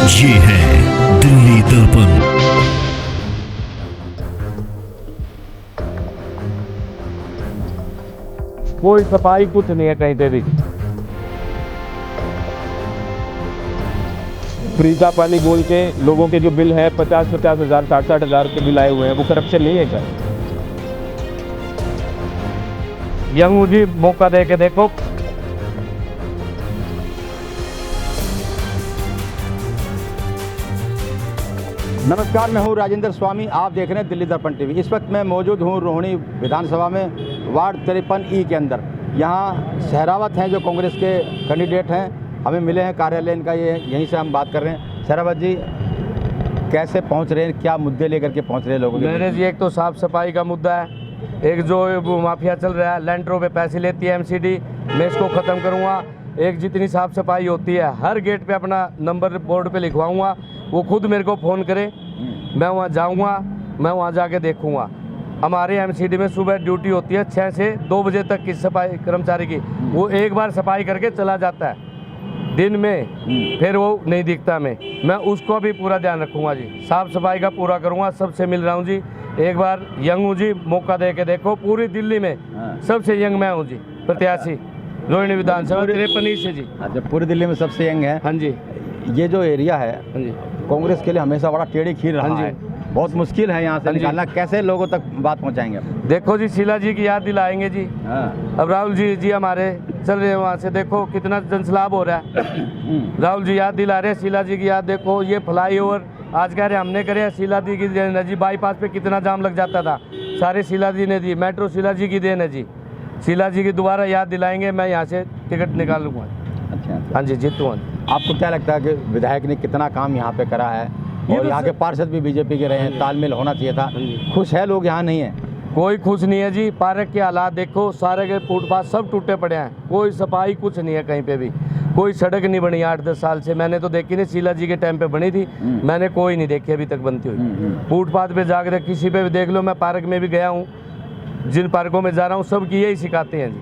ये है दिल्ली दर्पण। कोई सफाई कुछ नहीं है कहीं पे भी। फ्री का पानी बोल के लोगों के जो बिल है 50-50 हज़ार 60-60 हज़ार के बिल आए हुए हैं, वो करप्शन नहीं है क्या? यंग मुझे मौका दे के देखो। नमस्कार, मैं हूं राजेंद्र स्वामी। आप देख रहे हैं दिल्ली दर्पण टीवी। इस वक्त मैं मौजूद हूं रोहिणी विधानसभा में वार्ड 53E के अंदर। यहां सहरावत हैं जो कांग्रेस के कैंडिडेट हैं, हमें मिले हैं कार्यालय इनका, ये यहीं से हम बात कर रहे हैं। सहरावत जी, कैसे पहुंच रहे हैं, क्या मुद्दे लेकर के पहुंच रहे हैं लोगों के? मेरे जी एक तो साफ सफाई का मुद्दा है, एक जो वो माफिया चल रहा है, लैंडरों पे पैसे लेती है एमसीडी, मैं इसको ख़त्म करूँगा। एक जितनी साफ़ सफाई होती है हर गेट पे अपना नंबर बोर्ड पे लिखवाऊँगा, वो खुद मेरे को फ़ोन करे, मैं वहाँ जाऊँगा, मैं वहाँ जाके देखूँगा। हमारे एमसीडी में सुबह ड्यूटी होती है 6 से 2 बजे तक की सफाई कर्मचारी की, वो एक बार सफाई करके चला जाता है दिन में, फिर वो नहीं दिखता। मैं उसको भी पूरा ध्यान रखूँगा जी, साफ़ सफाई का पूरा करूँगा। सबसे मिल रहा हूँ जी, एक बार यंग हूँ जी, मौका दे के देखो। पूरी दिल्ली में सबसे यंग मैं हूँ जी, प्रत्याशी रोहिणी विधानसभा 53 से जी। अच्छा, पूरी दिल्ली में सबसे यंग है? हाँ जी। ये जो एरिया है हाँ जी, कांग्रेस के लिए हमेशा बड़ा टेढ़ी खीर रहा है, बहुत मुश्किल है यहाँ से निकालना। कैसे लोगों तक बात पहुँचाएंगे? देखो जी, शीला जी की याद दिलाएंगे जी। अब राहुल जी हमारे चल रहे हैं वहाँ से, देखो कितना जनसलाब हो रहा है। राहुल जी याद दिला रहे हैं, शीला जी की याद देखो। ये फ्लाईओवर आज कह रहे हमने करे, शीला जी की देन है जी। बाईपास पे कितना जाम लग जाता था, सारे शीला जी ने दी। मेट्रो शीला जी की देन है जी। शीला जी की दोबारा याद दिलाएंगे, मैं यहाँ से टिकट निकालूंगा। अच्छा, हाँ जी, जीतूँगा। आपको क्या लगता है कि विधायक ने कितना काम यहाँ पे करा है? और यहाँ के पार्षद भी बीजेपी के रहे हैं, तालमेल होना चाहिए था। खुश है लोग? यहाँ नहीं है कोई खुश नहीं है जी। पार्क के हालात देखो, सारे के फुटपाथ सब टूटे पड़े हैं, कोई सफाई कुछ नहीं है कहीं पे भी। कोई सड़क नहीं बनी 8-10 साल से, मैंने तो देखी नहीं। शीला जी के टाइम पे बनी थी, मैंने कोई नहीं देखी अभी तक बनती हुई। फुटपाथ पे जाकर किसी पे भी देख लो, मैं पार्क में भी गया हूँ, जिन पार्कों में जा रहा हूँ सब की यही सिखाते हैं जी।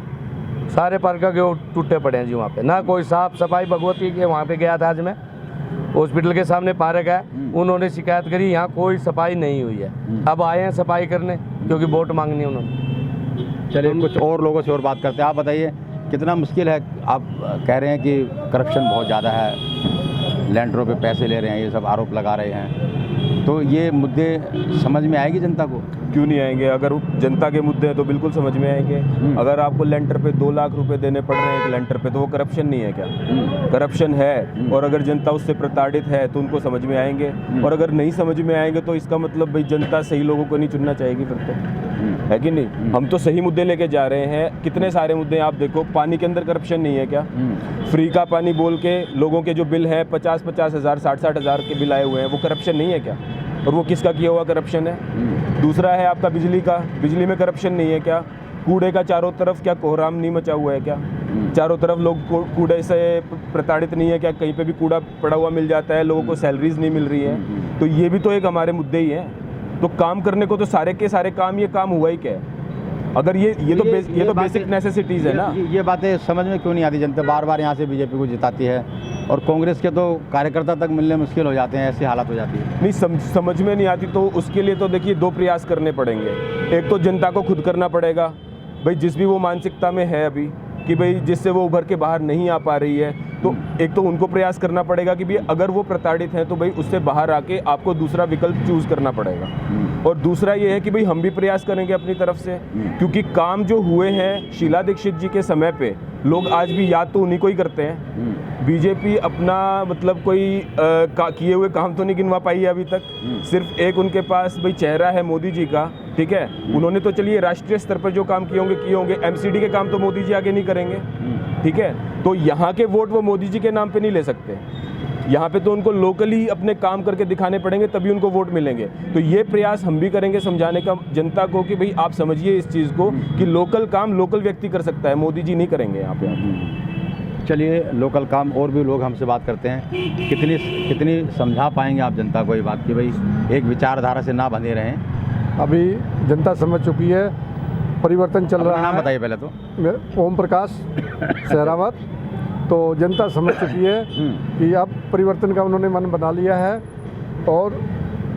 सारे पार्क के वो टूटे पड़े हैं जी, वहाँ पे ना कोई साफ सफाई। भगवती के वहाँ पे गया था आज मैं, हॉस्पिटल के सामने पार्क है, उन्होंने शिकायत करी, यहाँ कोई सफाई नहीं हुई है। अब आए हैं सफाई करने, क्योंकि वोट मांगनी है उन्होंने। चलिए कुछ और लोगों से और बात करते हैं। आप बताइए, कितना मुश्किल है? आप कह रहे हैं कि करप्शन बहुत ज़्यादा है, लैंडरों पे पैसे ले रहे हैं, ये सब आरोप लगा रहे हैं, तो ये मुद्दे समझ में आएगी जनता को? क्यों नहीं आएंगे? अगर जनता के मुद्दे हैं तो बिल्कुल समझ में आएंगे। अगर आपको लेंटर पे 2 लाख रुपए देने पड़ रहे हैं एक लेंटर पे, तो वो करप्शन नहीं है क्या? करप्शन है। और अगर जनता उससे प्रताड़ित है तो उनको समझ में आएंगे, और अगर नहीं समझ में आएंगे तो इसका मतलब भाई जनता सही लोगों को नहीं चुनना चाहेगी फिर तो, है कि नहीं? हम तो सही मुद्दे लेके जा रहे हैं। कितने सारे मुद्दे हैं आप देखो। पानी के अंदर करप्शन नहीं है क्या? फ्री का पानी बोल के लोगों के जो बिल है 50-50 हज़ार 60-60 हज़ार के बिल आए हुए हैं, वो करप्शन नहीं है क्या? और वो किसका किया हुआ करप्शन है? दूसरा है आपका बिजली का। बिजली में करप्शन नहीं है क्या? कूड़े का चारों तरफ क्या कोहराम नहीं मचा हुआ है क्या? चारों तरफ लोग कूड़े से प्रताड़ित नहीं है क्या? कहीं पे भी कूड़ा पड़ा हुआ मिल जाता है, लोगों को सैलरीज नहीं मिल रही है। तो ये भी तो एक हमारे मुद्दे ही हैं। तो काम करने को तो सारे के सारे काम, ये काम हुआ ही क्या है? अगर ये तो बेसिक नेसेसिटीज़ है ना। ये बातें समझ में क्यों नहीं आती? जनता बार बार यहाँ से बीजेपी को जिताती है, और कांग्रेस के तो कार्यकर्ता तक मिलने मुश्किल हो जाते हैं, ऐसी हालत हो जाती है। नहीं समझ में नहीं आती, तो उसके लिए तो देखिए 2 प्रयास करने पड़ेंगे। एक तो जनता को खुद करना पड़ेगा भाई, जिस भी वो मानसिकता में है अभी कि भाई जिससे वो उभर के बाहर नहीं आ पा रही है, तो एक तो उनको प्रयास करना पड़ेगा कि भाई अगर वो प्रताड़ित हैं तो भाई उससे बाहर आके आपको दूसरा विकल्प चूज़ करना पड़ेगा। और दूसरा ये है कि भाई हम भी प्रयास करेंगे अपनी तरफ से, क्योंकि काम जो हुए हैं शीला दीक्षित जी के समय पे, लोग आज भी याद तो उन्हीं को ही करते हैं। बीजेपी अपना मतलब कोई किए हुए काम तो नहीं गिनवा पाई है अभी तक। सिर्फ एक उनके पास भाई चेहरा है मोदी जी का, ठीक है। उन्होंने तो चलिए राष्ट्रीय स्तर पर जो काम किए होंगे। एमसीडी के काम तो मोदी जी आगे नहीं करेंगे, ठीक है। तो यहाँ के वोट वो मोदी जी के नाम पे नहीं ले सकते। यहाँ पे तो उनको लोकली अपने काम करके दिखाने पड़ेंगे, तभी उनको वोट मिलेंगे। तो ये प्रयास हम भी करेंगे समझाने का जनता को कि भाई आप समझिए इस चीज़ को कि लोकल काम लोकल व्यक्ति कर सकता है, मोदी जी नहीं करेंगे यहाँ पे। चलिए लोकल काम और भी लोग हमसे बात करते हैं। कितनी समझा पाएंगे आप जनता को ये बात कि भाई एक विचारधारा से ना बंधे रहें? अभी जनता समझ चुकी है, परिवर्तन चल रहा है। नाम बताइए पहले तो। ओम प्रकाश सहरावत, तो जनता समझ चुकी है कि अब परिवर्तन का उन्होंने मन बना लिया है और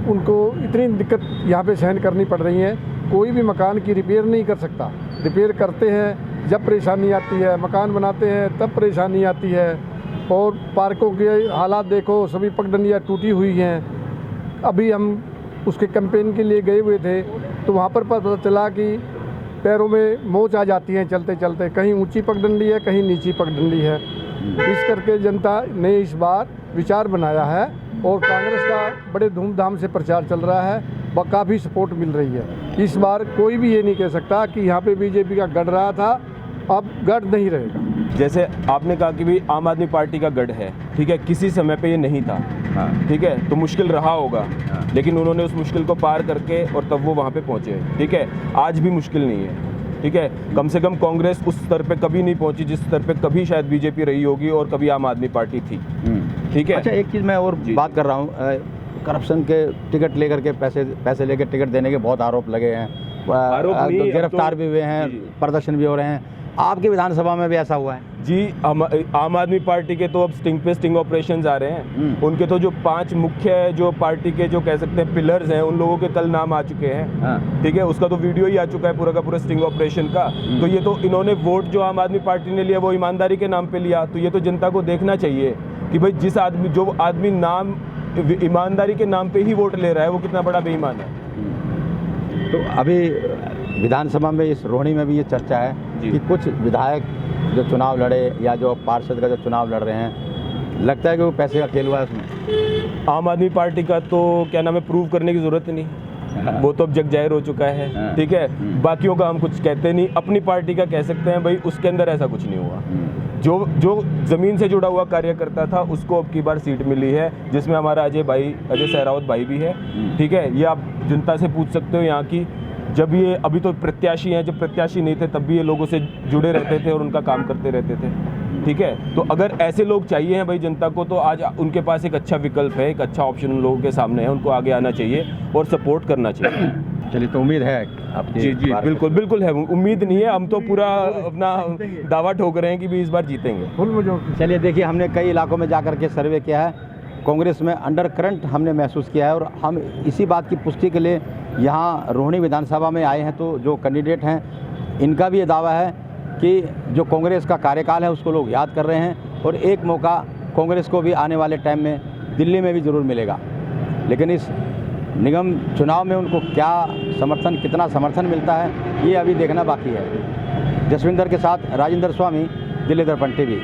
उनको इतनी दिक्कत यहाँ पे सहन करनी पड़ रही है। कोई भी मकान की रिपेयर नहीं कर सकता। रिपेयर करते हैं जब परेशानी आती है, मकान बनाते हैं तब परेशानी आती है। और पार्कों के हालात देखो, सभी पगडंडियाँ टूटी हुई हैं। अभी हम उसके कैंपेन के लिए गए हुए थे तो वहाँ पर पता चला कि पैरों में मोच आ जाती हैं चलते चलते, कहीं ऊंची पगडंडी है कहीं नीची पगडंडी है। इस करके जनता ने इस बार विचार बनाया है और कांग्रेस का बड़े धूमधाम से प्रचार चल रहा है व काफ़ी सपोर्ट मिल रही है। इस बार कोई भी ये नहीं कह सकता कि यहाँ पे बीजेपी का गढ़ रहा था, अब गढ़ नहीं रहेगा। जैसे आपने कहा कि भाई आम आदमी पार्टी का गढ़ है, ठीक है, किसी समय पे ये नहीं था, ठीक है, तो मुश्किल रहा होगा, लेकिन उन्होंने उस मुश्किल को पार करके और तब वो वहाँ पे पहुँचे, ठीक है। आज भी मुश्किल नहीं है, ठीक है। कम से कम कांग्रेस उस स्तर पे कभी नहीं पहुँची जिस स्तर पे कभी शायद बीजेपी रही होगी और कभी आम आदमी पार्टी थी, ठीक है। अच्छा, एक चीज़ मैं और बात कर रहा हूँ, करप्शन के टिकट लेकर के पैसे लेकर टिकट देने के बहुत आरोप लगे हैं, गिरफ्तार भी हुए हैं, प्रदर्शन भी हो रहे हैं। आपकी विधानसभा में भी ऐसा हुआ है? जी, आम आदमी पार्टी के तो अब स्टिंग पे स्टिंग ऑपरेशंस आ रहे हैं। उनके तो जो 5 मुख्य जो पार्टी के जो कह सकते हैं पिलर्स हैं, उन लोगों के कल नाम आ चुके हैं, ठीक है। उसका तो वीडियो ही आ चुका है पूरा का पूरा स्टिंग ऑपरेशन का। तो ये तो इन्होंने वोट जो आम आदमी पार्टी ने लिया वो ईमानदारी के नाम पे लिया। तो ये तो जनता को देखना चाहिए कि भाई जो आदमी नाम ईमानदारी के नाम पे ही वोट ले रहा है वो कितना बड़ा बेईमान है। तो अभी विधानसभा में इस रोहिणी में भी ये चर्चा है कि कुछ विधायक जो चुनाव लड़े या जो पार्षद का जो चुनाव लड़ रहे हैं, लगता है कि वो पैसे का खेल हुआ है उसमें। आम आदमी पार्टी का तो क्या नाम है, प्रूव करने की ज़रूरत नहीं, वो तो अब जग जाहिर हो चुका है, ठीक है। बाकियों का हम कुछ कहते नहीं, अपनी पार्टी का कह सकते हैं भाई उसके अंदर ऐसा कुछ नहीं हुआ। जो ज़मीन से जुड़ा हुआ कार्यकर्ता था उसको अब की बार सीट मिली है, जिसमें हमारा अजय सहरावत भाई भी है, ठीक है। ये आप जनता से पूछ सकते हो यहाँ की, जब ये अभी तो प्रत्याशी हैं, जब प्रत्याशी नहीं थे तब भी ये लोगों से जुड़े रहते थे और उनका काम करते रहते थे, ठीक है। तो अगर ऐसे लोग चाहिए हैं भाई जनता को, तो आज उनके पास एक अच्छा विकल्प है, एक अच्छा ऑप्शन उन लोगों के सामने है, उनको आगे आना चाहिए और सपोर्ट करना चाहिए। चलिए, तो उम्मीद है आपकी? जी, बिल्कुल है, उम्मीद नहीं है, हम तो पूरा अपना दावा ठोक रहे हैं कि भी इस बार जीतेंगे। चलिए, देखिए, हमने कई इलाकों में जाकर के सर्वे किया है, कांग्रेस में अंडर करंट हमने महसूस किया है और हम इसी बात की पुष्टि के लिए यहाँ रोहिणी विधानसभा में आए हैं। तो जो कैंडिडेट हैं इनका भी ये दावा है कि जो कांग्रेस का कार्यकाल है उसको लोग याद कर रहे हैं और एक मौका कांग्रेस को भी आने वाले टाइम में दिल्ली में भी ज़रूर मिलेगा। लेकिन इस निगम चुनाव में उनको कितना समर्थन मिलता है, ये अभी देखना बाकी है। जसविंदर के साथ राजेंद्र स्वामी, दिल्ली दर्पण टीवी।